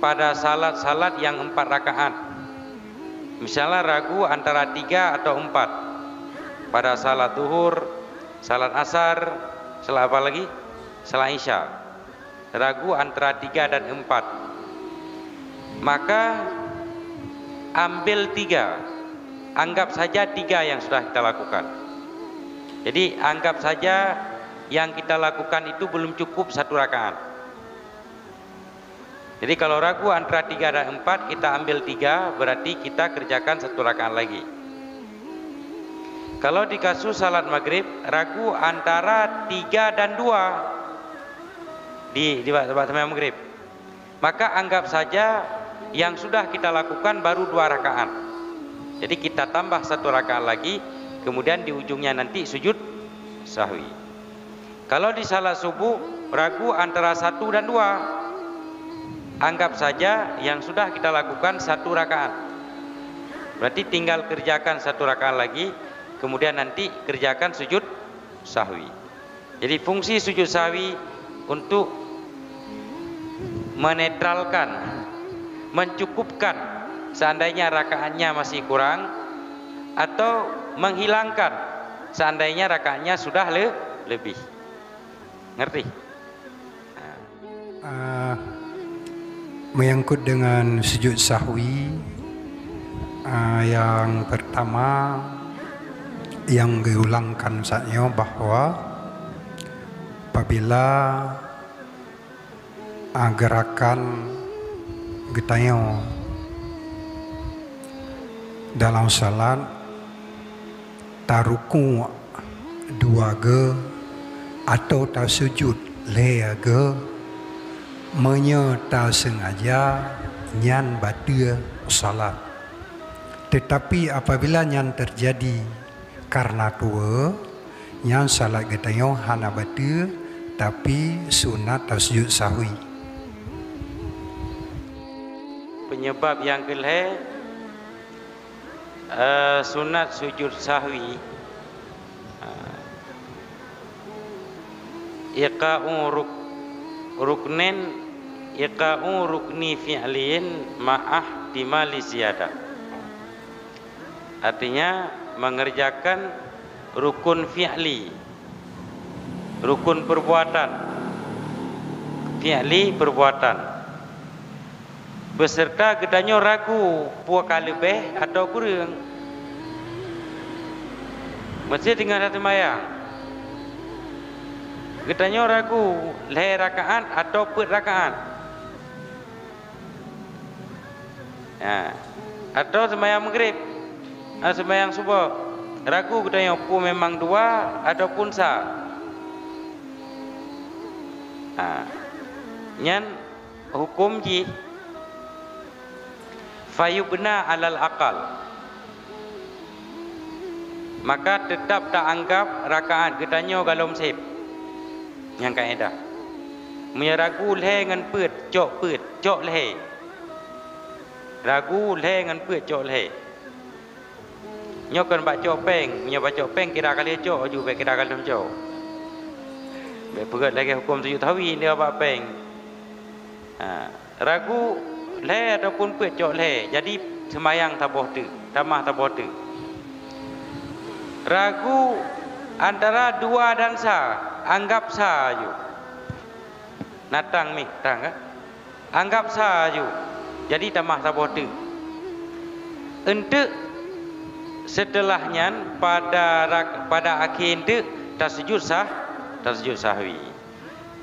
pada salat-salat yang 4 rakaat. Misalnya ragu antara 3 atau 4 pada salat zuhur, salat asar, salat apa lagi? Salat isya. Ragu antara 3 dan 4. Maka ambil 3. Anggap saja 3 yang sudah kita lakukan. Jadi anggap saja yang kita lakukan itu belum cukup 1 rakaat. Jadi kalau ragu antara 3 dan 4, kita ambil 3, berarti kita kerjakan 1 rakaat lagi. Kalau di kasus salat maghrib, ragu antara 3 dan 2 di waktu maghrib, maka anggap saja yang sudah kita lakukan baru 2 rakaat. Jadi kita tambah 1 rakaat lagi, kemudian di ujungnya nanti sujud sahwi. Kalau di salat subuh, ragu antara 1 dan 2, anggap saja yang sudah kita lakukan 1 rakaat. Berarti tinggal kerjakan 1 rakaat lagi, kemudian nanti kerjakan sujud sahwi. Jadi fungsi sujud sahwi untuk menetralkan, mencukupkan seandainya rakaatnya masih kurang, atau menghilangkan seandainya rakaatnya sudah lebih. Ngerti? Menyangkut dengan sujud sahwi, yang pertama yang diulangkan saatnya bahwa apabila gerakan getanya dalam salat taruku 2 ge atau tasujud le ge menyerta sengaja nyan batal salat. Tetapi apabila nyan terjadi karena tua, nyan salat getanya hana batal tapi sunat tasujud sahwi. Penyebab yang kelih sunat sujud sahwi iqa'u rukni fi'lin ma'ah timali ziyadah. Artinya mengerjakan rukun fi'li, rukun perbuatan, fi'li perbuatan, beserta gedanya ragu puaka lebih atau kurang. Mesti dengan satu mayang gedanya ragu le rakaat atau per rakaat, atau sembahyang maghrib, sembahyang subuh, ragu gedanya pu memang 2 ataupun sa. Nyan hukum ji fayubna alal akal, maka tetap tak anggap rakaat gedanya galom sip. Yang kaedah menyeragu le ngan put cok le, ragu le ngan put cok le, nyokan bak cok peng, nyo bak cok peng kira kali cok ju be kira kali cok be pegat lagi hukum sujud sahwi dia bak peng. Ragu le ataupun put cok le, jadi sembayang taboh tu, tamah taboh tu. Ragu antara 2 dan sa, anggap saju natang mi tang kan, anggap saju jadi tamah tabotu. Untuk setelahnya pada akhir itu tasjud sahwi.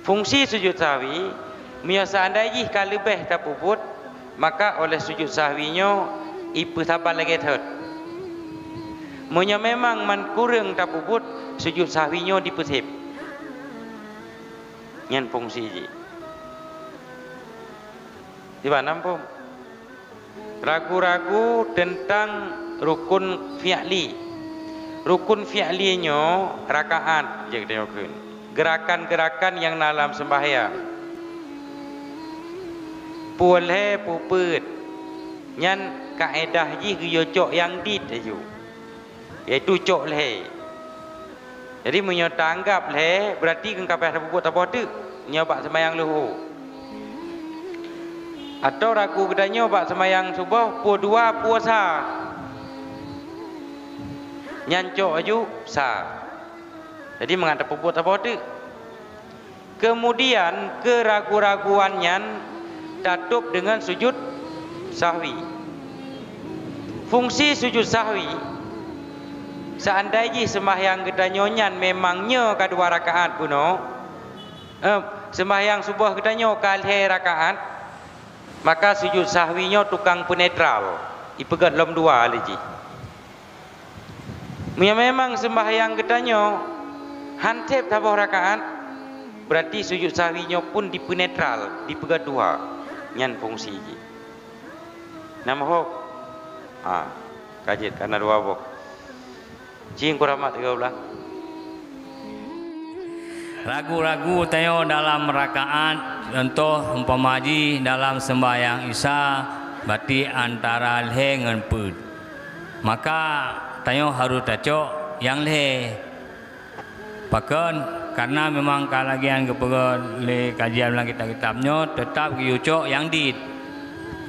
Fungsi sujud sahwi biasa andai kalau lebih terpuput, maka oleh sujud sahwinya ipu sabar lagi thot. Munya memang man kurang terpuput, sujud sahwinya dipesip. Nyan fungsi ji. Tiba nampu. Ragu-ragu tentang rukun fi'li. Rukun fi'linya rakaat je kita lakukan. Gerakan-gerakan yang dalam sembahyang. Boleh puput. Nyan kaedah ji guyocok yang dit aju. Iaitu cok leh. Jadi menyata anggap leh berarti kan kapal terpuput apa tu? Nyobak sembahyang luhu. Atau ragu gedanyo bak semayang subuh pu dua puasa. Nyancok aju sah. Jadi mengantap puput apa tu? Kemudian keragu-raguannya tatup dengan sujud sahwi. Fungsi sujud sahwi, seandainya sembahyang gedanyonyan memangnya kedua rakaat puno, sembahyang subuh gedanyo kalih rakaat, maka sujud sahwinya tukang penetral, ipegat lom dua lagi. Memang sembahyang gedanyo hantep tabuh rakaat, berarti sujud sahwinya pun dipenetral, dipegat dua, nyan fungsi lagi. Nama hok, kajet karena dua bok. Cing kuramat tiga ulang. Ragu-ragu tayo dalam rakaat, contoh umpama haji dalam sembahyang Isya, berarti antara leh dengan pud. Maka tayo harus tacok yang leh. Pakan karena memang kalagian kepegan le kajian ulang kitab-kitabnya tetap diucok yang dit.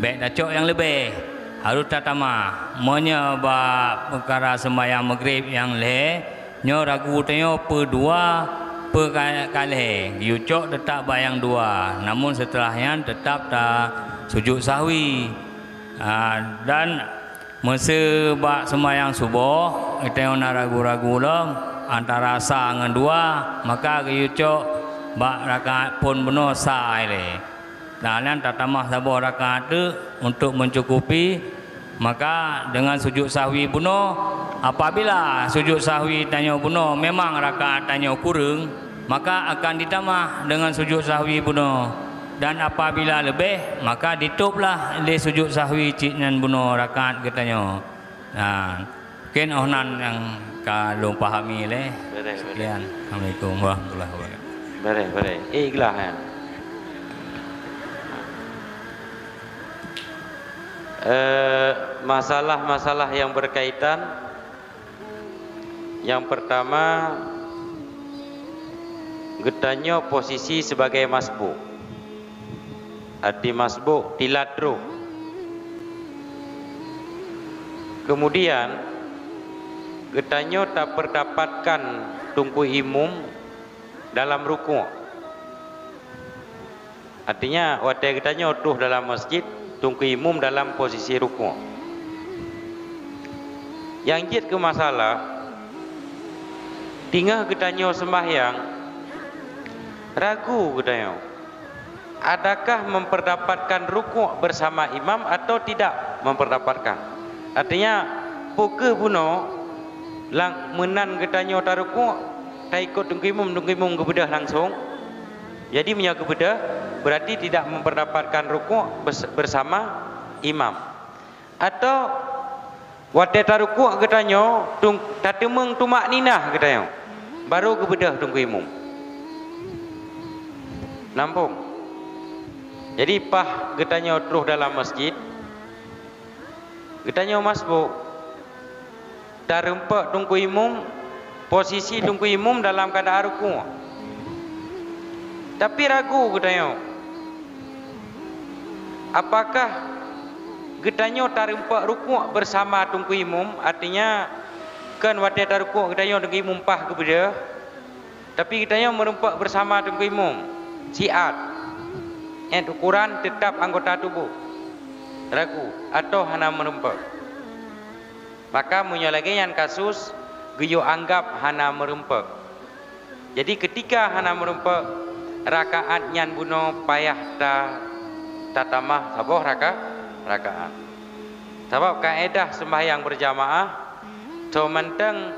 Baik tacok yang lebih. Harus tatama menyebab perkara sembahyang maghrib yang leh nyo ragu tayo dua perkali diucok tetap bayang dua, namun setelahnya tetap tak sujud sahwi. Dan masa bak sembahyang subuh kita nak ragu-ragu lah antara sah dengan dua, maka diucok bak rakaat pun benar sah le. Dan tatamah sabar rakaat tu untuk mencukupi, maka dengan sujud sahwi bunuh. Apabila sujud sahwi tanya bunuh memang rakaat tanya kurang, maka akan ditambah dengan sujud sahwi bunuh. Dan apabila lebih, maka dituplah le sujud sahwi ciknan bunuh rakaat katanya. Mungkin ohnan yang kalau pahami le. Sekian. Assalamualaikum warahmatullahi wabarakatuh. Boleh. Ikhlas ya. Masalah-masalah yang berkaitan, yang pertama getanyo posisi sebagai masbuk, arti masbuk tiladru. Kemudian getanyo tak mendapatkan tungku imum dalam ruku'. Artinya waktu getanyo tuh dalam masjid tungku imum dalam posisi ruku'. Yang jid ke masalah tinggal getanyo sembahyang ragu getanyo adakah memperdapatkan ruku' bersama imam atau tidak memperdapatkan. Artinya puke puno lang menan getanyo ta ruku' ta ikut tungku imum kebedah langsung. Jadi punya kebedah berarti tidak memperdapatkan ruku' bersama imam. Atau waktu ruku' getanyo tatemeng tumak ninah getanyo baru kebedah tunggu imum. Nampung. Jadi pah getanyo terus dalam masjid, getanyo masbuk tarempak tunggu imum, posisi tunggu imum dalam keadaan ruku'. Tapi ragu getanyo, apakah getanyo tarempak ruku' bersama tungku imum? Artinya kan waktu ruku' getanyo tungku imum pah kebedah, tapi getanyo merempak bersama tungku imum siat ukuran tetap anggota tubuh, ragu atau hana merempak. Maka lagi yang kasus geyo anggap hana merempak. Jadi ketika hana merempak, rakaat nyan buno payah tatamah saboh rakaat. Sebab kaedah sembahyang berjamaah to menteng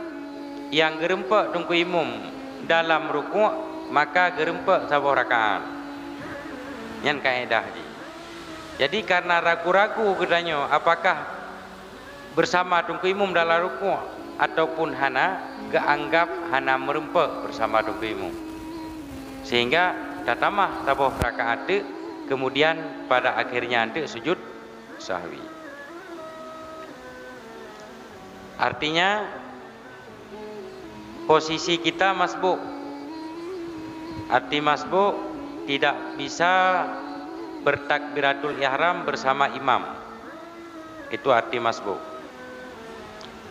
yang gerempak tungku imum dalam ruku' maka gerempak saboh rakaat. Nyan kaedah ji. Jadi karena ragu-ragu gedanyo apakah bersama tungku imum dalam ruku' ataupun hana, geanggap hana merempak bersama tungku imum. Sehingga tatamah saboh rakaat tu, kemudian pada akhirnya ante sujud sahwi. Artinya posisi kita masbuk. Arti masbuk tidak bisa bertakbiratul ihram bersama imam. Itu arti masbuk.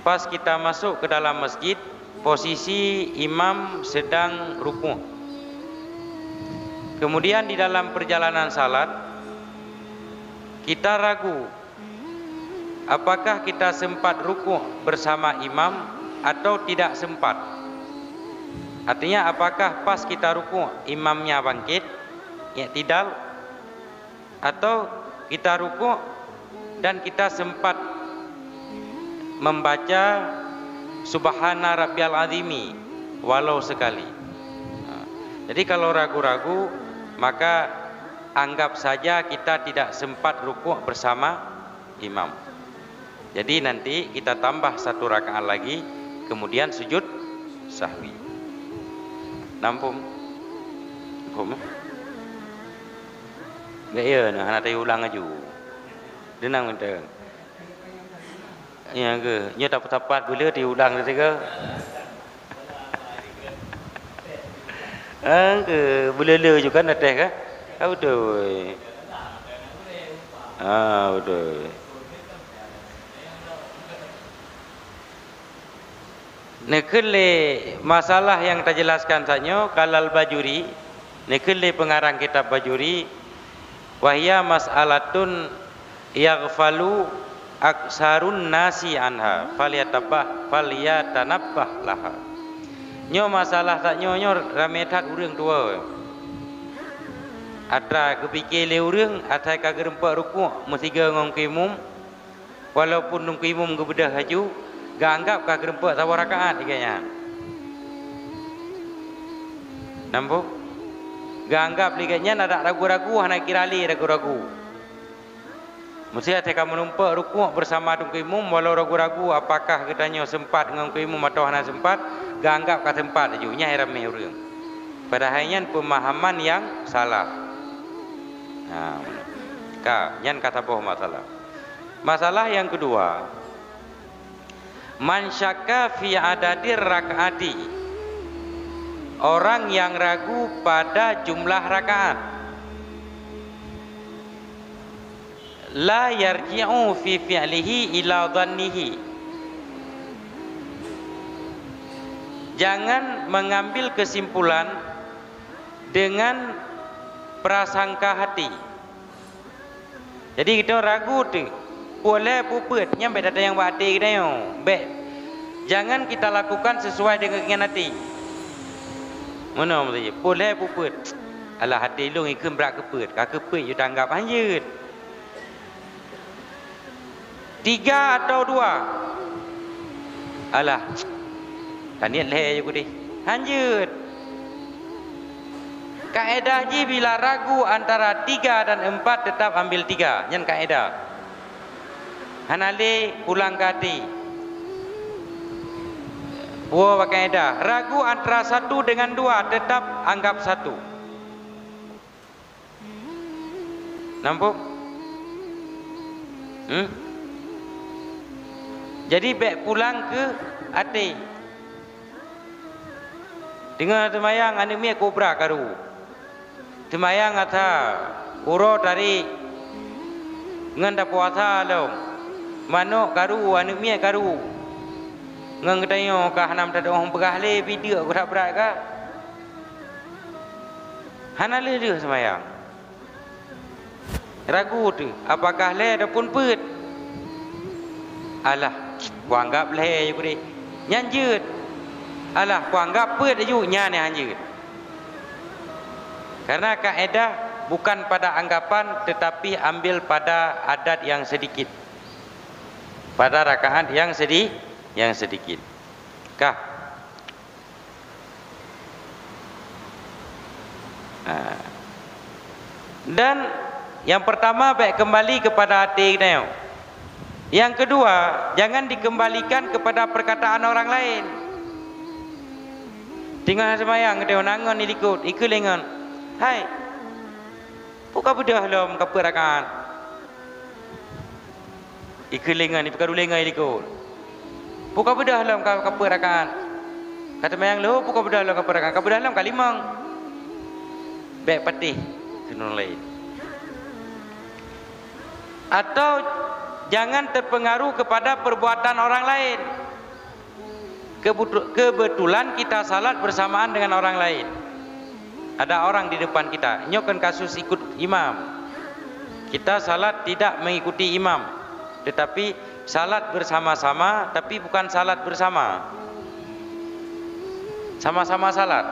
Pas kita masuk ke dalam masjid, posisi imam sedang rukuk. Kemudian di dalam perjalanan salat kita ragu apakah kita sempat rukuk bersama imam atau tidak sempat. Artinya apakah pas kita rukuk imamnya bangkit, i'tidal, atau kita rukuk dan kita sempat membaca Subhana Rabbiyal Azimi walau sekali. Jadi kalau ragu-ragu, maka anggap saja kita tidak sempat rukuk bersama imam. Jadi nanti kita tambah 1 rakaat lagi, kemudian sujud sahwi. Nampung? Nampung? Nggak ya, nak tanya ulang aja. Denang enteng. Ya ke? Nya tak tepat bila diulang tadi ke? Ke bela juga nak teh ke? Betul. Betul. Nekele masalah yang kita jelaskan saja kalal Bajuri, nekele pengarang kitab Bajuri, wahya mas'alatun yaghfalu aksarun nasi anha falyatanabbah laha. Nyo masalah tak nyo ramai tak urang tua. Atra kepikir le urang atai kagak rempak rukuk mesti ngong kimum, walaupun nung kimum kebedah haju gak anggap kagak rempak sabar rakaat ikanya. Nampak? Gak anggap liganya ada ragu-ragu hana kirali ragu-ragu. Mesti ada kamu numpak rukuk bersama dengan imam walau ragu-ragu apakah katanya sempat dengan imam atau hana sempat, gak anggap kat tempat ajunya ramai orang. Padahalnya pemahaman yang salah. Nah, yang kata boh masalah. Masalah yang kedua, man syakka fi adadir rakaati. Orang yang ragu pada jumlah rakaat. La yarji'u fi fi'lihi ila dhannihi. Jangan mengambil kesimpulan dengan prasangka hati. Jadi kita ragu tu, boleh puput nyampe data yang hati kita yo. Jangan kita lakukan sesuai dengan keinginan hati. Mana maksudnya? Boleh puput. Alah hati lu ikut berak keput. Kak keput you tanggap anjut. 3 atau 2. Alah. Tak niat leh je ku deh. Anjut. Kaedah je bila ragu antara 3 dan 4 tetap ambil 3. Yang kaedah. Hanale pulang ke hati. Buah pakai kaedah. Ragu antara 1 dengan 2 tetap anggap 1. Nampak? Jadi baik pulang ke hati. Dengan temayang anemia kobra karu. Temayang ata uro dari nganda puasa lo. Manok karu anemia karu. Ngang katayo ka hanam tada orang pegah le video aku tak berat ka. Hana le dia semayang. Ragu tu apakah le ataupun put. Alah, ku anggap le je ku deh. Nyanjut. Alah, ku anggap put aju nya ni hanjut. Karena kaedah bukan pada anggapan tetapi ambil pada adat yang sedikit. Pada rakaat yang sedikit. Kah? Dan yang pertama baik kembali kepada hati kita. Yang kedua, jangan dikembalikan kepada perkataan orang lain. Tinggal semayang kita nangon ikut lengan. Hai. Buka bedah lom kapur rakaat. Ikut lengan ni perkara lengan ikut. Buka bedah dalam kapur rakaat. Kata mayang lo buka bedah dalam kapur rakaat. Kapur dalam kalimang. Baik patih kenal lain. Atau jangan terpengaruh kepada perbuatan orang lain. Kebetulan kita salat bersamaan dengan orang lain. Ada orang di depan kita, nyokan kasus ikut imam. Kita salat tidak mengikuti imam, tetapi salat bersama-sama, tapi bukan salat bersama. Sama-sama salat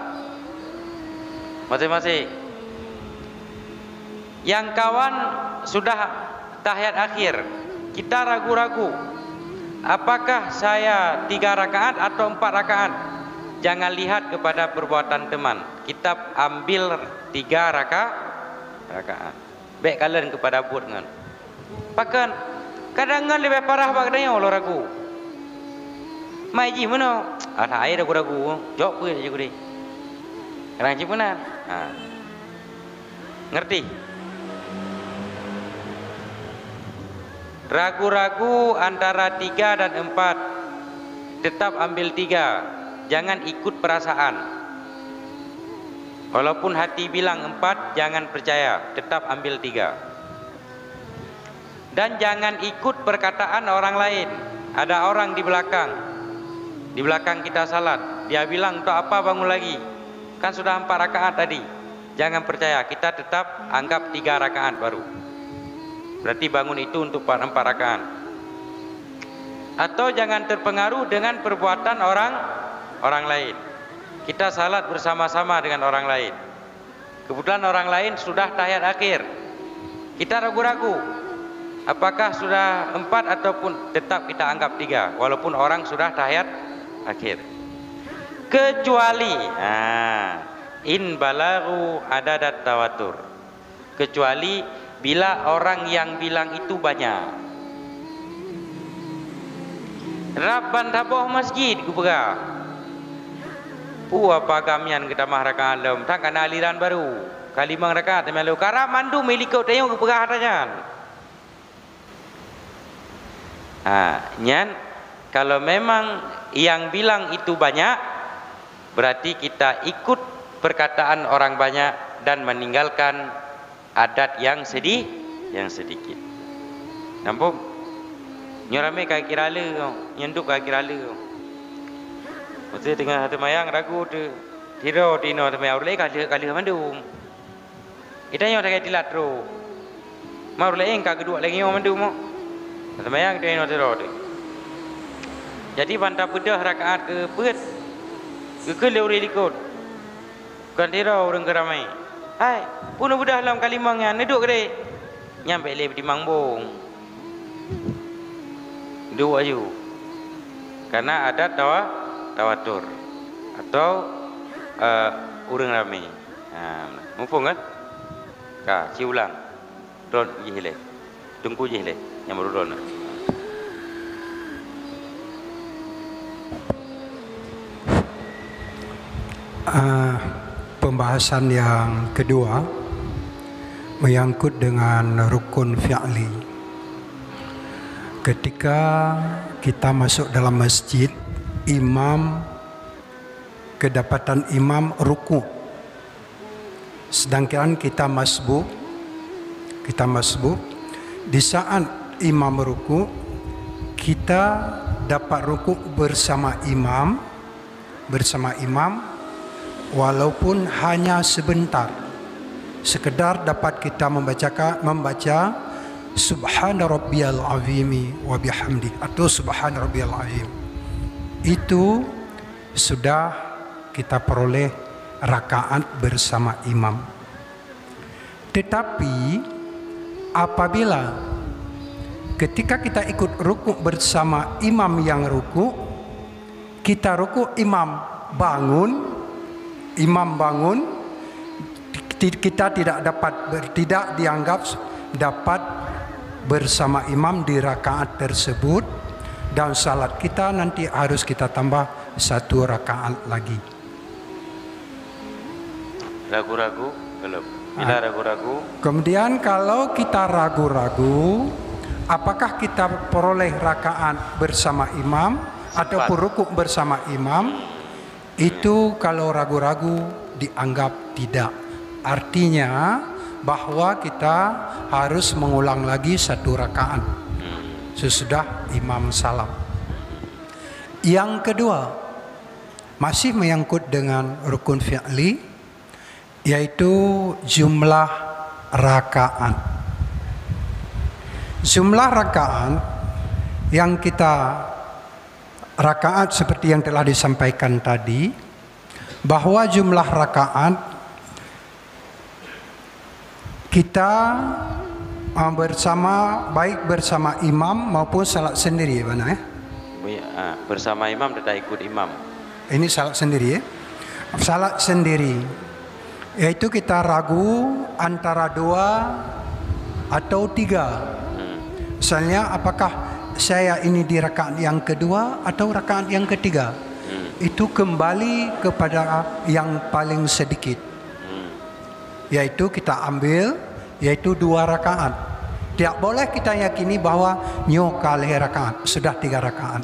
masing-masing. Yang kawan sudah tahiyat akhir, kita ragu-ragu, apakah saya 3 rakaat atau 4 rakaat? Jangan lihat kepada perbuatan teman, kita ambil 3 rakaat. Baik kalian kepada buat ngan. Pakan kadang ngan lebih parah bagdanya lo ragu. Mai ji mana? Ada air ragu-ragu. Jawab pun aja gede. Kadang ji mana? Ngerti? Ragu-ragu antara 3 dan 4, tetap ambil 3. Jangan ikut perasaan. Walaupun hati bilang 4, jangan percaya, tetap ambil 3. Dan jangan ikut perkataan orang lain. Ada orang di belakang kita salat, dia bilang untuk apa bangun lagi, kan sudah 4 rakaat tadi. Jangan percaya, kita tetap anggap 3 rakaat baru. Berarti bangun itu untuk 4 rakaat. Atau jangan terpengaruh dengan perbuatan orang lain. Kita salat bersama-sama dengan orang lain. Kebetulan orang lain sudah tahiyat akhir. Kita ragu-ragu, apakah sudah 4 ataupun tetap kita anggap 3, walaupun orang sudah tahiyat akhir. Kecuali in balagu adadat tawatur, kecuali bila orang yang bilang itu banyak. Rabban taboh masjid kupega. Apa kamian kita mahrakan alam tak kena aliran baru. Kali 5 rakaat melu kara mandu milikau tayong kupega hatajan. Nyan kalau memang yang bilang itu banyak, berarti kita ikut perkataan orang banyak dan meninggalkan adat yang sedikit. Nampak? Nyorame kaki kirala, nyenduk kaki kirala. Maksudnya tengah hati mayang ragu tu, tiro tino tu mayang urlei kali mandum. Kita nyor tak tilat ro. Mau urlei engkau kedua lagi nyor mandum mo. Hati mayang tu nyor tiro tu. Jadi bantah pedah rakaat ke pet, ke leuri likut. Kan tiro orang keramai. Hai, puno budah dalam kalimangnya neduk gede. Nyampe le di mangbong. Dua ayu. Karena ada tawatur atau urang ramai. Mumpung kan? Ka, ci ulang. Don jihile. Tunggu jihile. Yang baru don. Pembahasan yang kedua menyangkut dengan rukun fi'li. Ketika kita masuk dalam masjid, imam, kedapatan imam ruku, sedangkan kita masbuk, di saat imam ruku, kita dapat ruku bersama imam, walaupun hanya sebentar, sekedar dapat kita membaca Subhana rabbiyal azimi wa bihamdi atau Subhana rabbiyal azim. Itu sudah kita peroleh rakaat bersama imam. Tetapi apabila ketika kita ikut ruku bersama imam yang ruku, kita ruku imam bangun, kita tidak dianggap dapat bersama imam di rakaat tersebut, dan salat kita nanti harus kita tambah 1 rakaat lagi. Ragu-ragu belum. Bila ragu-ragu. Kemudian kalau kita ragu-ragu, apakah kita peroleh rakaat bersama imam ataupun rukuk bersama imam? Itu kalau ragu-ragu dianggap tidak. Artinya bahwa kita harus mengulang lagi 1 rakaat sesudah imam salam. Yang kedua, masih menyangkut dengan rukun fi'li, yaitu jumlah rakaat. Jumlah rakaat yang kita rakaat seperti yang telah disampaikan tadi, bahwa jumlah rakaat kita bersama, baik bersama imam maupun salat sendiri, mana ya? Bersama imam tidak ikut imam. Ini salat sendiri ya? Salat sendiri, yaitu kita ragu antara 2 atau 3. Misalnya apakah saya ini di rakaat yang kedua atau rakaat yang ketiga? Itu kembali kepada yang paling sedikit, yaitu kita ambil, yaitu 2 rakaat. Tidak boleh kita yakini bahwa nyo kali rakaat sudah 3 rakaat.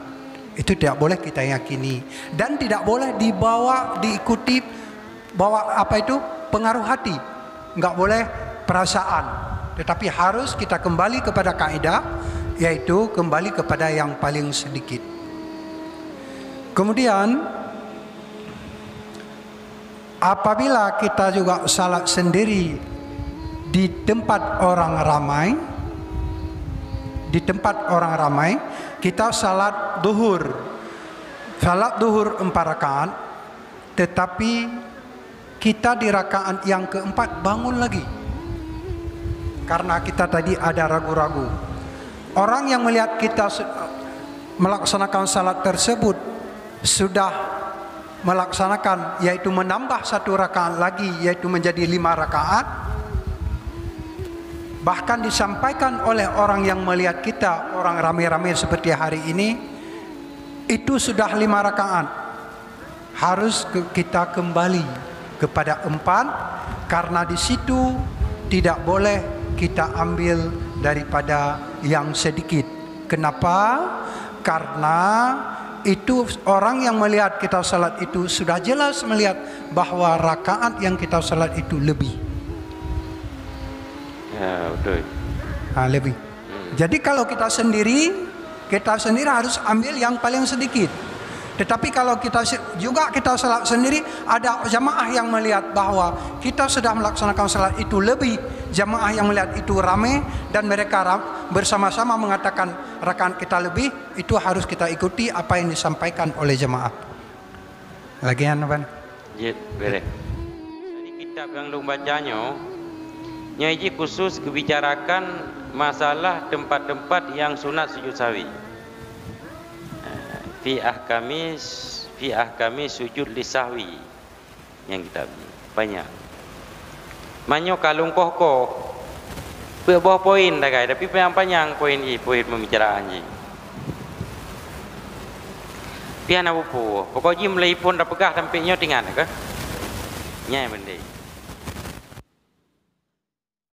Itu tidak boleh kita yakini, dan tidak boleh diikuti bawa apa itu pengaruh hati. Enggak boleh perasaan, tetapi harus kita kembali kepada kaidah, yaitu kembali kepada yang paling sedikit. Kemudian apabila kita juga salat sendiri di tempat orang ramai, kita salat duhur 4 rakaat, tetapi kita di rakaat yang keempat bangun lagi karena kita tadi ada ragu-ragu. Orang yang melihat kita melaksanakan salat tersebut sudah melaksanakan, yaitu menambah 1 rakaat lagi, yaitu menjadi 5 rakaat. Bahkan disampaikan oleh orang yang melihat kita, orang ramai-ramai seperti hari ini, itu sudah 5 rakaat. Harus kita kembali kepada 4, karena di situ tidak boleh kita ambil daripada yang sedikit. Kenapa? Karena itu orang yang melihat kita salat itu sudah jelas melihat bahwa rakaat yang kita salat itu lebih. Ya, betul. Lebih. Jadi kalau kita sendiri harus ambil yang paling sedikit. Tetapi kalau kita salat sendiri, ada jamaah yang melihat bahwa kita sudah melaksanakan salat itu lebih, jamaah yang melihat itu ramai dan mereka bersama-sama mengatakan rakaat kita lebih, itu harus kita ikuti apa yang disampaikan oleh jamaah. Lagian apa? Ya, beres. Jadi kitab yang lu bacanya, nyaji khusus kebicarakan masalah tempat-tempat yang sunat sujud sawi. Fi ahkami sujud lisahwi yang kita banyak. Manyo kalung koh bawah poin dah guys, tapi panjang poin pembicaraan ni. Pian apa pokoknya mulai pun dah pegah sampai nyo tinggal ke? Nyai benda.